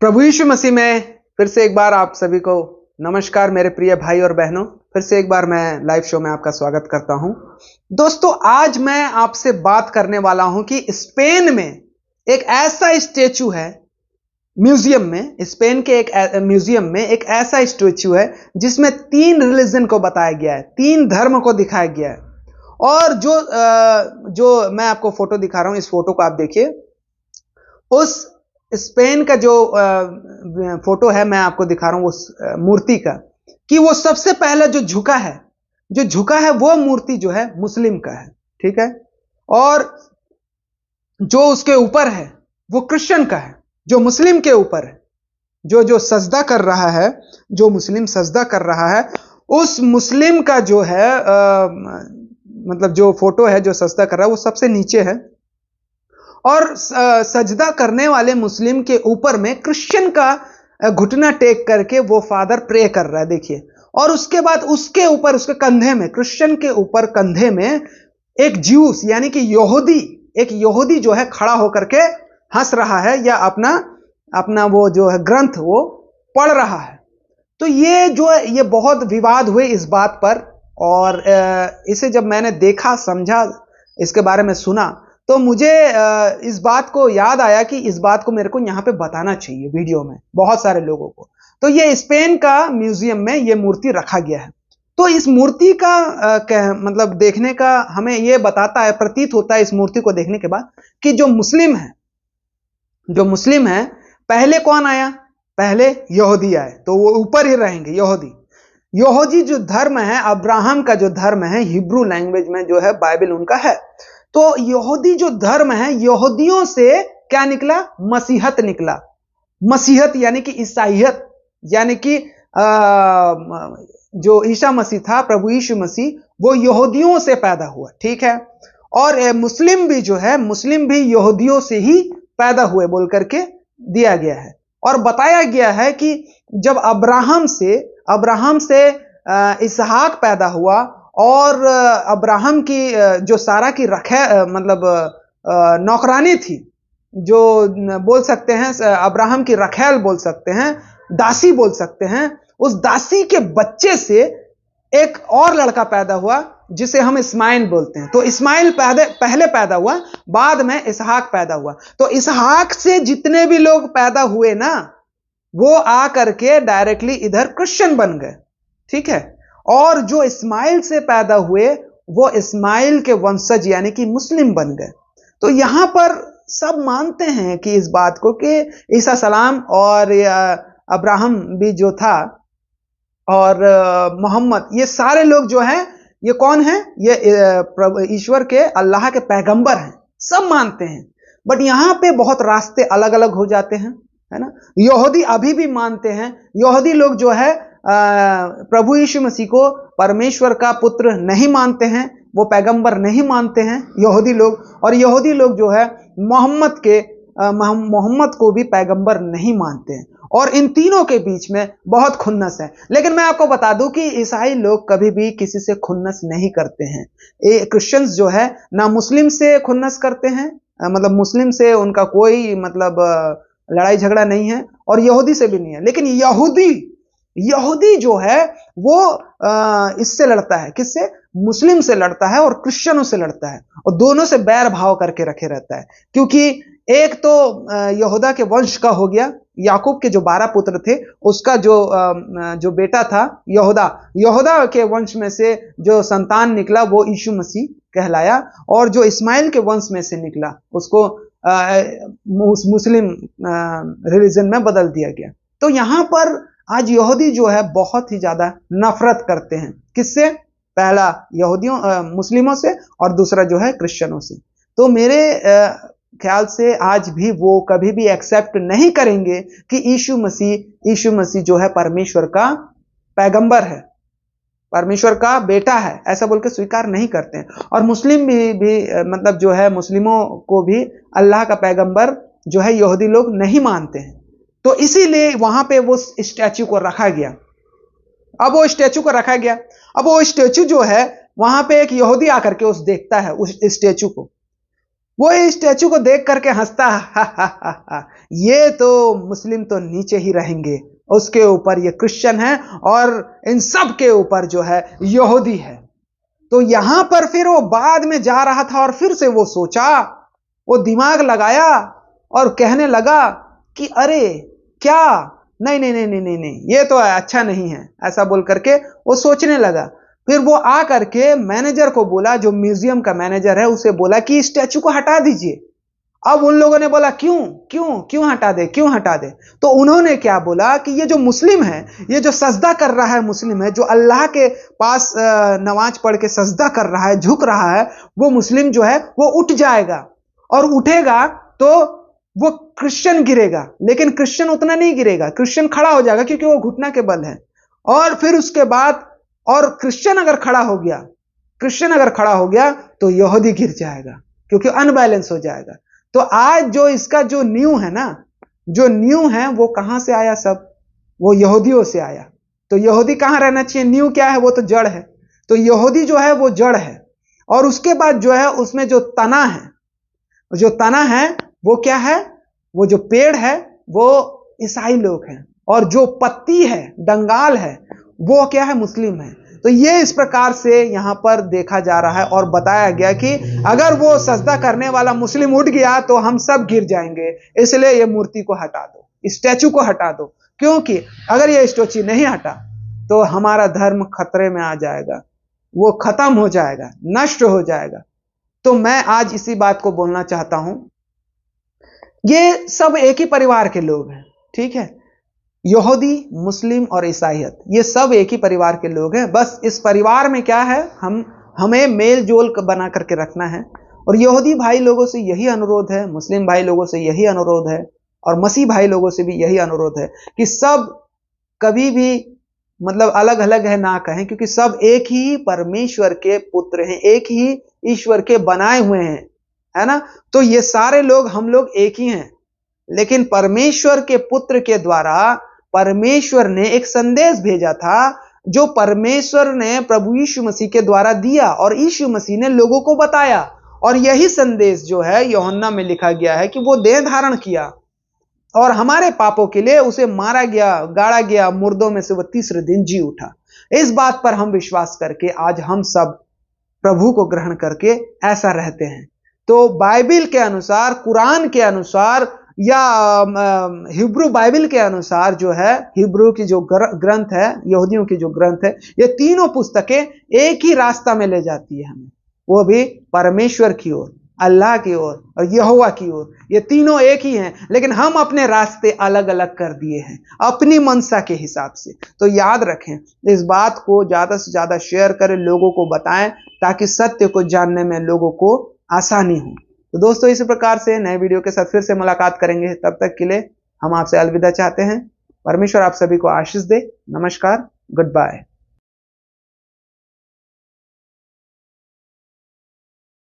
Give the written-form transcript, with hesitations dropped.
प्रभु यीशु मसीह में फिर से एक बार आप सभी को नमस्कार मेरे प्रिय भाई और बहनों। फिर से एक बार मैं लाइव शो में आपका स्वागत करता हूं। दोस्तों, आज मैं आपसे बात करने वाला हूं कि स्पेन में एक ऐसा स्टैचू है, म्यूजियम में, स्पेन के एक म्यूजियम में एक ऐसा स्टैचू है जिसमें 3 रिलीजन को बताया गया है, 3 धर्म को दिखाया गया है। और जो मैं आपको फोटो दिखा रहा हूं, इस फोटो को आप देखिए। उस स्पेन का जो फोटो है मैं आपको दिखा रहा हूं उस मूर्ति का, कि वो सबसे पहले जो झुका है वो मूर्ति जो है मुस्लिम का है, ठीक है। और जो उसके ऊपर है वो क्रिश्चियन का है, जो मुस्लिम के ऊपर है, जो सजदा कर रहा है, जो मुस्लिम सजदा कर रहा है, उस मुस्लिम का जो है मतलब जो फोटो है जो सजदा कर रहा है वो सबसे नीचे है। और सजदा करने वाले मुस्लिम के ऊपर में क्रिश्चियन का घुटना टेक करके वो फादर प्रे कर रहा है, देखिए। और उसके बाद उसके ऊपर, उसके कंधे में, क्रिश्चियन के ऊपर कंधे में एक ज्यूस यानी कि एक यहूदी जो है खड़ा होकर के हंस रहा है या अपना वो जो है ग्रंथ वो पढ़ रहा है। तो ये जो है ये बहुत विवाद हुए इस बात पर। और इसे जब मैंने देखा, समझा, इसके बारे में सुना, तो मुझे इस बात को याद आया कि इस बात को मेरे को यहां पे बताना चाहिए वीडियो में बहुत सारे लोगों को। तो ये स्पेन का म्यूजियम में ये मूर्ति रखा गया है। तो इस मूर्ति का मतलब देखने का हमें ये बताता है, प्रतीत होता है इस मूर्ति को देखने के बाद कि जो मुस्लिम है, पहले कौन आया? पहले यहूदी आए, तो वो ऊपर ही रहेंगे। यहूदी जो धर्म है, अब्राहम का जो धर्म है, हिब्रू लैंग्वेज में जो है बाइबल उनका है। तो यहूदी जो धर्म है, यहूदियों से क्या निकला? मसीहत निकला। मसीहत यानी कि ईसाईयत, यानी कि जो ईसा मसीह था, प्रभु यीशु मसीह, वो यहूदियों से पैदा हुआ, ठीक है। और मुस्लिम भी जो है, मुस्लिम भी यहूदियों से ही पैदा हुए बोल करके दिया गया है। और बताया गया है कि जब अब्राहम से इसहाक पैदा हुआ, और अब्राहम की जो सारा की मतलब नौकरानी थी, जो बोल सकते हैं अब्राहम की रखैल बोल सकते हैं, दासी बोल सकते हैं, उस दासी के बच्चे से एक और लड़का पैदा हुआ जिसे हम इस्माइल बोलते हैं। तो इस्माइल पहले पैदा हुआ, बाद में इसहाक पैदा हुआ। तो इसहाक से जितने भी लोग पैदा हुए ना, वो आ करके डायरेक्टली इधर क्रिश्चियन बन गए, ठीक है। और जो इस्माइल से पैदा हुए वो इस्माइल के वंशज यानी कि मुस्लिम बन गए। तो यहां पर सब मानते हैं कि इस बात को कि ईसा सलाम और अब्राहम भी जो था, और मोहम्मद, ये सारे लोग जो हैं, ये कौन है? ये ईश्वर के, अल्लाह के पैगंबर हैं, सब मानते हैं। बट यहां पे बहुत रास्ते अलग अलग हो जाते हैं, है ना। यहूदी अभी भी मानते हैं, यहूदी लोग जो है प्रभु यीशु मसीह को परमेश्वर का पुत्र नहीं मानते हैं, वो पैगंबर नहीं मानते हैं यहूदी लोग। और यहूदी लोग जो है मोहम्मद को भी पैगंबर नहीं मानते हैं। और इन तीनों के बीच में बहुत खुन्नस है। लेकिन मैं आपको बता दूं कि ईसाई लोग कभी भी किसी से खुन्नस नहीं करते हैं। क्रिश्चियंस जो है ना मुस्लिम से खुन्नस करते हैं, मतलब मुस्लिम से उनका कोई मतलब लड़ाई झगड़ा नहीं है, और यहूदी से भी नहीं है। लेकिन यहूदी जो है वो इससे लड़ता है, किससे? मुस्लिम से लड़ता है और क्रिश्चियनों से लड़ता है, और दोनों से बैर भाव करके रखे रहता है। क्योंकि एक तो यहूदा के वंश का हो गया, याकूब के जो 12 पुत्र थे उसका जो बेटा था यहूदा के वंश में से जो संतान निकला वो यीशु मसीह कहलाया। और जो इस्माइल के वंश में से निकला उसको मुस्लिम रिलीजन में बदल दिया गया। तो यहां पर आज यहूदी जो है बहुत ही ज्यादा नफरत करते हैं, किससे? पहला मुस्लिमों से, और दूसरा जो है क्रिश्चियनों से। तो मेरे ख्याल से आज भी वो कभी भी एक्सेप्ट नहीं करेंगे कि यीशु मसीह जो है परमेश्वर का पैगंबर है, परमेश्वर का बेटा है, ऐसा बोल के स्वीकार नहीं करते हैं। और मुस्लिम भी मतलब जो है मुस्लिमों को भी अल्लाह का पैगंबर जो है यहूदी लोग नहीं मानते हैं। तो इसीलिए वहां पे वो स्टैचू को रखा गया। अब वो स्टैचू जो है वहां पे एक यहूदी आकर के देखता है उस स्टैचू को। वो इस स्टैचू को देख करके हंसता, हा हा हा हा, ये तो मुस्लिम तो नीचे ही रहेंगे, उसके ऊपर ये क्रिश्चियन है और इन सब के ऊपर जो है यहूदी है। तो यहां पर फिर वो बाद में जा रहा था और फिर से वो सोचा, वो दिमाग लगाया और कहने लगा कि अरे क्या, नहीं नहीं नहीं नहीं नहीं नहीं, ये तो अच्छा नहीं है, ऐसा बोल करके वो सोचने लगा। फिर वो आ करके मैनेजर को बोला, जो म्यूजियम का मैनेजर है, उसे बोला कि स्टैचू को हटा दीजिए। अब उन लोगों ने बोला क्यों क्यों क्यों हटा दे, क्यों हटा दे? तो उन्होंने क्या बोला कि ये जो मुस्लिम है, ये जो सजदा कर रहा है मुस्लिम है, जो अल्लाह के पास नमाज पढ़ के सजदा कर रहा है, झुक रहा है, वो मुस्लिम जो है वो उठ जाएगा, और उठेगा तो वो क्रिश्चियन गिरेगा, लेकिन क्रिश्चियन उतना नहीं गिरेगा, क्रिश्चियन खड़ा हो जाएगा क्योंकि वो घुटना के बल है। और फिर उसके बाद, और क्रिश्चियन अगर खड़ा हो गया, क्रिश्चियन अगर खड़ा हो गया तो यहूदी गिर जाएगा, क्योंकि अनबैलेंस हो जाएगा। तो आज जो इसका जो न्यू है ना, जो न्यू है वो कहां से आया? सब वो यहूदियों से आया। तो यहूदी कहां रहना चाहिए? न्यू क्या है? वो तो जड़ है। तो यहूदी जो है वो जड़ है, और उसके बाद जो है उसमें जो तना है, जो तना है वो क्या है? वो जो पेड़ है वो ईसाई लोग हैं, और जो पत्ती है, डंगाल है, वो क्या है? मुस्लिम है। तो ये इस प्रकार से यहां पर देखा जा रहा है और बताया गया कि अगर वो सजदा करने वाला मुस्लिम उठ गया तो हम सब गिर जाएंगे, इसलिए ये मूर्ति को हटा दो, स्टैचू को हटा दो, क्योंकि अगर ये स्टैचू नहीं हटा तो हमारा धर्म खतरे में आ जाएगा, वो खत्म हो जाएगा, नष्ट हो जाएगा। तो मैं आज इसी बात को बोलना चाहता हूं, ये सब एक ही परिवार के लोग हैं, ठीक है? यहूदी, मुस्लिम और ईसाईयत, ये सब एक ही परिवार के लोग हैं। बस इस परिवार में क्या है, हमें मेल जोल बना करके रखना है। और यहूदी भाई लोगों से यही अनुरोध है, मुस्लिम भाई लोगों से यही अनुरोध है, और मसीह भाई लोगों से भी यही अनुरोध है कि सब कभी भी मतलब अलग अलग है ना कहें, क्योंकि सब एक ही परमेश्वर के पुत्र हैं, एक ही ईश्वर के बनाए हुए हैं, है ना? तो ये सारे लोग, हम लोग एक ही हैं, लेकिन परमेश्वर के पुत्र के द्वारा परमेश्वर ने एक संदेश भेजा था, जो परमेश्वर ने प्रभु यीशु मसीह के द्वारा दिया, और यीशु मसीह ने लोगों को बताया। और यही संदेश जो है यूहन्ना में लिखा गया है कि वो देह धारण किया और हमारे पापों के लिए उसे मारा गया, गाड़ा गया, मुर्दों में से वो तीसरे दिन जी उठा। इस बात पर हम विश्वास करके आज हम सब प्रभु को ग्रहण करके ऐसा रहते हैं। तो बाइबिल के अनुसार, कुरान के अनुसार, या हिब्रू बाइबिल के अनुसार जो है, हिब्रू की जो ग्रंथ है, यहूदियों की जो ग्रंथ है, ये तीनों पुस्तकें एक ही रास्ता में ले जाती है हमें, वो भी परमेश्वर की ओर, अल्लाह की ओर और यहोवा की ओर। ये तीनों एक ही हैं, लेकिन हम अपने रास्ते अलग अलग कर दिए हैं अपनी मनसा के हिसाब से। तो याद रखें, इस बात को ज्यादा से ज्यादा शेयर करें, लोगों को बताएं, ताकि सत्य को जानने में लोगों को आसानी हो। तो दोस्तों, इसी प्रकार से नए वीडियो के साथ फिर से मुलाकात करेंगे। तब तक के लिए हम आपसे अलविदा चाहते हैं। परमेश्वर आप सभी को आशीष दे। नमस्कार, गुड बाय।